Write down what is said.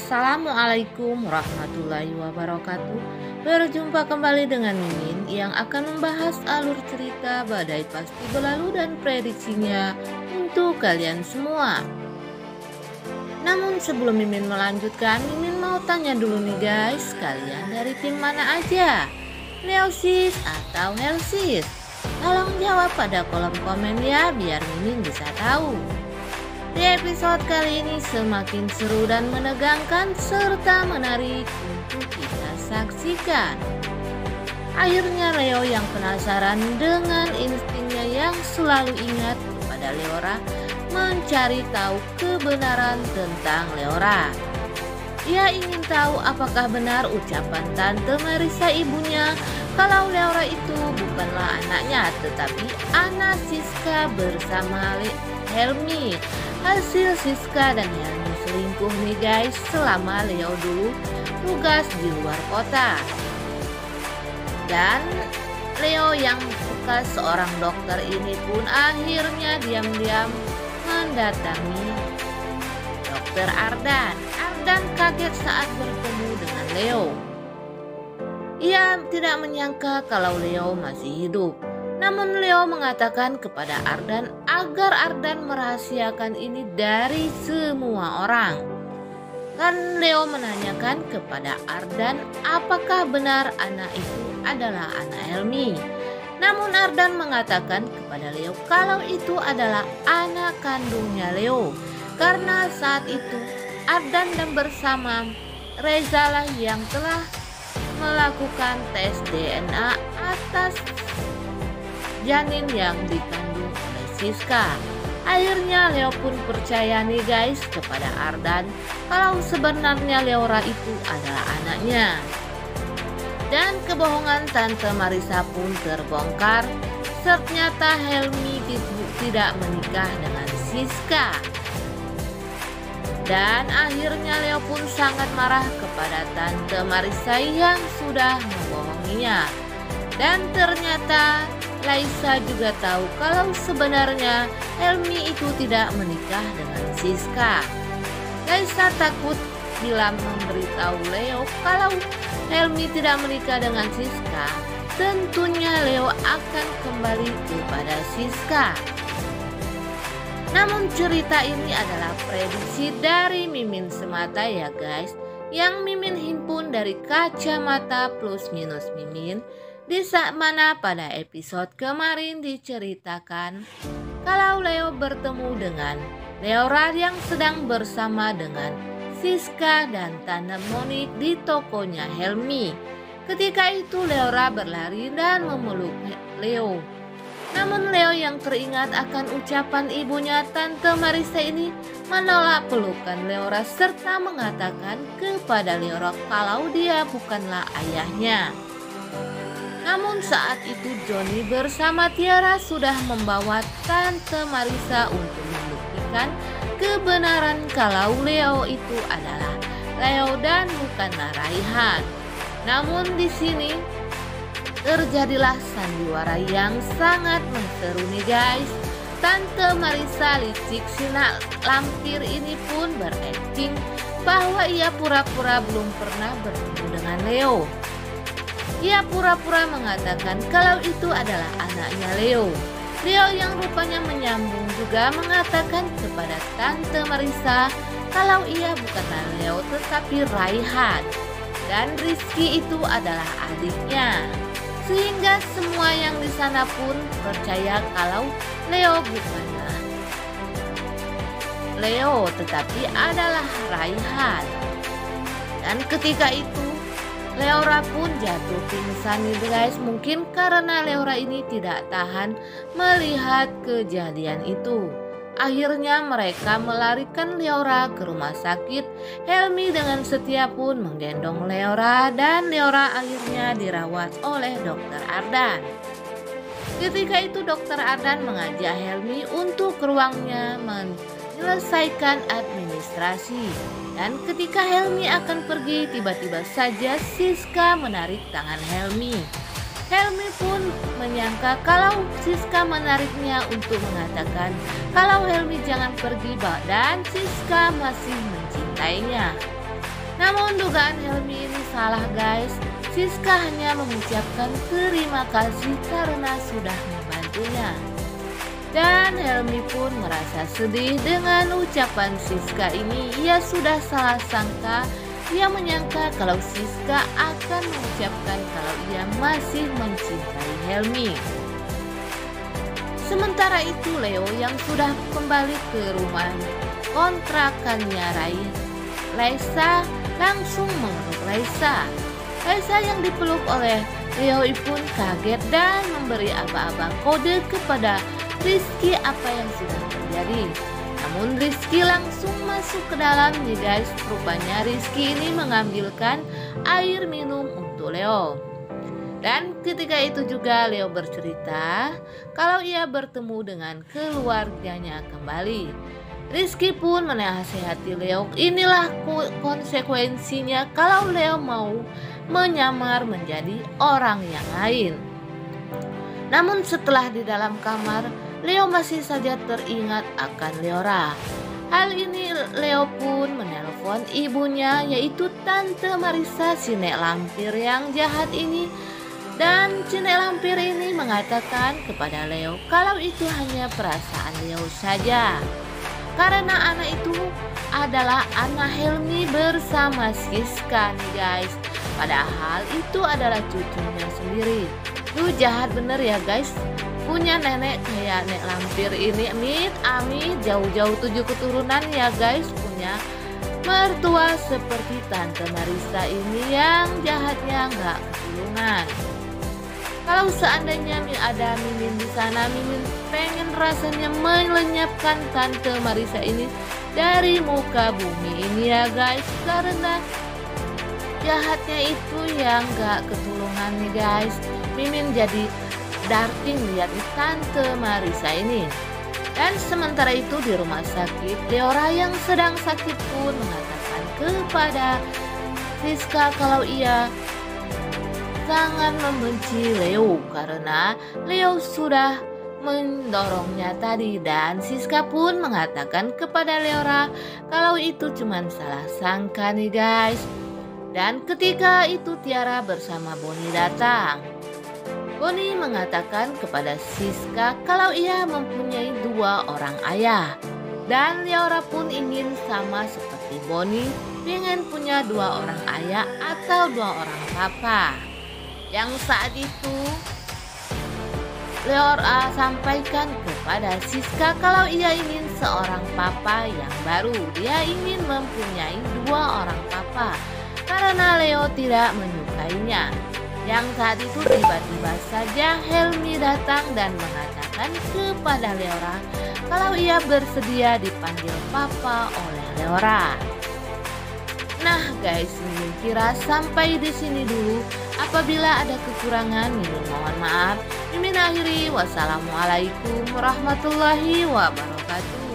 Assalamualaikum warahmatullahi wabarakatuh. Berjumpa kembali dengan Mimin yang akan membahas alur cerita Badai Pasti Berlalu dan prediksinya untuk kalian semua. Namun sebelum Mimin melanjutkan, Mimin mau tanya dulu nih guys, kalian dari tim mana aja? Leosis atau Helsis? Tolong jawab pada kolom komen ya, biar Mimin bisa tahu. Di episode kali ini semakin seru dan menegangkan serta menarik untuk kita saksikan. Akhirnya Leo yang penasaran dengan instingnya yang selalu ingat kepada Leora mencari tahu kebenaran tentang Leora. Ia ingin tahu apakah benar ucapan Tante Marissa ibunya kalau Leora itu bukanlah anaknya tetapi anak Siska bersama Helmi. Hasil Siska dan Helmi selingkuh nih guys selama Leo dulu tugas di luar kota. Dan Leo yang bekas seorang dokter ini pun akhirnya diam-diam mendatangi Dokter Ardan. Ardan kaget saat bertemu dengan Leo. Ia tidak menyangka kalau Leo masih hidup. Namun Leo mengatakan kepada Ardan agar Ardan merahasiakan ini dari semua orang. Dan Leo menanyakan kepada Ardan apakah benar anak itu adalah anak Helmi. Namun Ardan mengatakan kepada Leo kalau itu adalah anak kandungnya Leo. Karena saat itu Ardan dan bersama Reza lah yang telah melakukan tes DNA atas janin yang dikandung oleh Siska. Akhirnya Leo pun percaya nih guys kepada Ardan kalau sebenarnya Leora itu adalah anaknya. Dan kebohongan Tante Marissa pun terbongkar. Ternyata Helmi tidak menikah dengan Siska. Dan akhirnya Leo pun sangat marah kepada Tante Marissa yang sudah membohonginya. Dan ternyata Laisa juga tahu kalau sebenarnya Helmi itu tidak menikah dengan Siska. Laisa takut bila memberitahu Leo kalau Helmi tidak menikah dengan Siska, tentunya Leo akan kembali kepada Siska. Namun cerita ini adalah prediksi dari Mimin semata ya guys, yang Mimin himpun dari kacamata plus minus Mimin. Di saat mana pada episode kemarin diceritakan kalau Leo bertemu dengan Leora yang sedang bersama dengan Siska dan Tante Monik di tokonya Helmi. Ketika itu Leora berlari dan memeluk Leo. Namun Leo yang teringat akan ucapan ibunya Tante Marissa ini menolak pelukan Leora serta mengatakan kepada Leora kalau dia bukanlah ayahnya. Namun saat itu Johnny bersama Tiara sudah membawa Tante Marissa untuk membuktikan kebenaran kalau Leo itu adalah Leo dan bukanlah Raihan. Namun di sini terjadilah sandiwara yang sangat menseru nih guys. Tante Marissa licik sinak lampir ini pun berakting bahwa ia pura-pura belum pernah bertemu dengan Leo. Ia pura-pura mengatakan kalau itu adalah anaknya Leo. Leo yang rupanya menyambung juga mengatakan kepada Tante Marissa kalau ia bukanlah Leo tetapi Raihan. Dan Rizky itu adalah adiknya. Sehingga semua yang di sana pun percaya kalau Leo bukanlah Leo tetapi adalah Raihan. Dan ketika itu Leora pun jatuh pingsan nih guys, mungkin karena Leora ini tidak tahan melihat kejadian itu. Akhirnya mereka melarikan Leora ke rumah sakit. Helmi dengan setia pun menggendong Leora dan Leora akhirnya dirawat oleh Dokter Ardan. Ketika itu Dokter Ardan mengajak Helmi untuk ke ruangnya menyelesaikan administrasi. Dan ketika Helmi akan pergi, tiba-tiba saja Siska menarik tangan Helmi. Helmi pun menyangka kalau Siska menariknya untuk mengatakan kalau Helmi jangan pergi dan Siska masih mencintainya. Namun dugaan Helmi ini salah guys. Siska hanya mengucapkan terima kasih karena sudah membantunya. Dan Helmi pun merasa sedih dengan ucapan Siska ini. Ia sudah salah sangka. Ia menyangka kalau Siska akan mengucapkan kalau ia masih mencintai Helmi. Sementara itu Leo yang sudah kembali ke rumah kontrakannya Raisa langsung memeluk Raisa. Raisa yang dipeluk oleh Leo pun kaget dan memberi aba-aba kode kepada Rizky apa yang sudah terjadi. Namun Rizky langsung masuk ke dalam nih guys. Rupanya Rizky ini mengambilkan air minum untuk Leo. Dan ketika itu juga Leo bercerita kalau ia bertemu dengan keluarganya kembali. Rizky pun menasihati Leo, inilah konsekuensinya kalau Leo mau menyamar menjadi orang yang lain. Namun setelah di dalam kamar, Leo masih saja teringat akan Leora. Hal ini Leo pun menelpon ibunya yaitu Tante Marisa si nek lampir yang jahat ini. Dan si nek lampir ini mengatakan kepada Leo kalau itu hanya perasaan Leo saja. Karena anak itu adalah anak Helmi bersama Siska nih guys. Padahal itu adalah cucunya sendiri. Tuh jahat bener ya guys. Punya nenek kayak nek lampir ini, amit jauh-jauh 7 keturunan ya guys. Punya mertua seperti Tante Marisa ini yang jahatnya nggak keturunan. Kalau seandainya ada Mimin di sana, Mimin pengen rasanya melenyapkan Tante Marisa ini dari muka bumi ini ya guys. Karena jahatnya itu yang gak ketulungan nih guys. Mimin jadi darting lihat Tante Marisa ini. Dan sementara itu di rumah sakit, Leora yang sedang sakit pun mengatakan kepada Siska kalau ia sangat membenci Leo karena Leo sudah mendorongnya tadi. Dan Siska pun mengatakan kepada Leora kalau itu cuma salah sangka nih guys. Dan ketika itu Tiara bersama Bonnie datang. Bonnie mengatakan kepada Siska kalau ia mempunyai 2 orang ayah. Dan Leora pun ingin sama seperti Bonnie, ingin punya 2 orang ayah atau 2 orang papa. Yang saat itu Leora sampaikan kepada Siska kalau ia ingin seorang papa yang baru. Dia ingin mempunyai 2 orang papa karena Leo tidak menyukainya. Yang saat itu tiba-tiba saja Helmi datang dan mengatakan kepada Leora kalau ia bersedia dipanggil papa oleh Leora. Nah guys, Mimin kira sampai di sini dulu. Apabila ada kekurangan, Mimin mohon maaf. Mimin akhiri, wassalamualaikum warahmatullahi wabarakatuh.